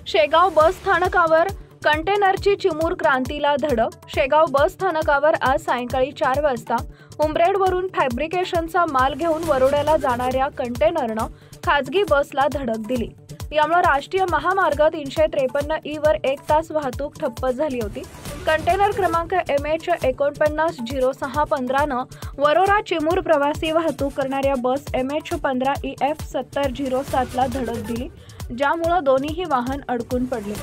शेगाव बस स्थानकावर कंटेनरची चिमूर क्रांतीला धडक। शेगाव बस स्थानकावर आज सायंकाळी 4 वाजता उमरेडवरून फॅब्रिकेशनचा माल घेऊन वरोड्याला जाणाऱ्या कंटेनरनं खाजगी बसला धडक दिली। यामुळे राष्ट्रीय महामार्ग 353 वर 1 तास वाहतूक ठप्प झाली होती। कंटेनर क्रमांक MH490615 न वरोरा चिमूर प्रवासी वाहतूक करणाऱ्या बस MH15EF 7007 ला धडक दिली, ज्यामुळे दोन्हीही वाहन अडकून पडले।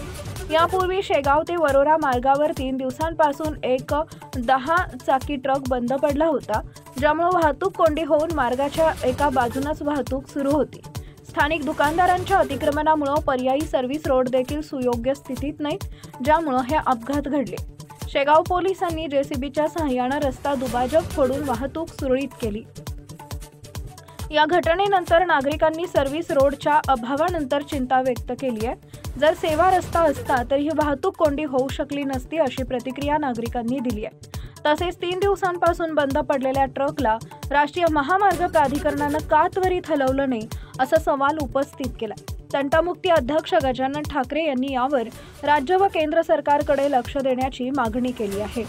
यापूर्वी शेगाव ते वरोरा मार्गावर 3 दिवसांपासून एक 10 चाकी ट्रक बंद पडला होता, ज्यामुळे वाहतूक कोंडी होऊन मार्गाच्या एका बाजूनच वाहतूक सुरू होती। स्थानिक दुकानदारांच्या अतिक्रमणामुळे पर्यायी सर्व्हिस रोड देखील सुयोग्य स्थितीत नाहीत, ज्यामुळे हे अपघात घडले। शेगाव पोलिसांनी जेसीबीच्या सहाय्याने रस्ता दुभाजक फोडून वाहतूक सुरळीत केली। या घटनेनंतर नागरिकांनी सर्व्हिस रोडच्या अभावानंतर चिंता व्यक्त केली आहे। जर सेवा रस्ता असता तर ही वाहतूक कोंडी होऊ शकली नसती, अशी प्रतिक्रिया नागरिकांनी दिली आहे। तसेच 3 दिवसांपासून बंद पडलेल्या ट्रकला राष्ट्रीय महामार्ग प्राधिकरणाने का त्वरित हलवलं नाही, असा सवाल उपस्थित केला। तंटामुक्ती अध्यक्ष गजानन ठाकरे यांनी यावर राज्य व केंद्र सरकारकडे लक्ष देण्याची मागणी केली आहे।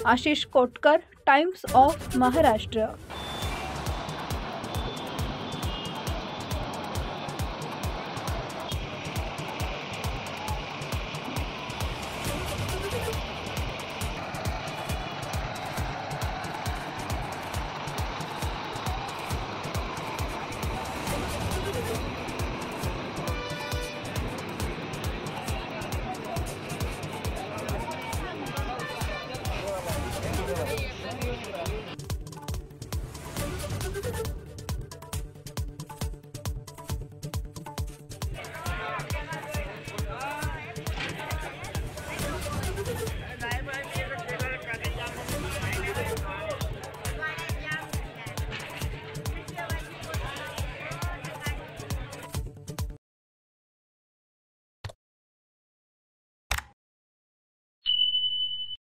Ashish Kotkar, times of Maharashtra.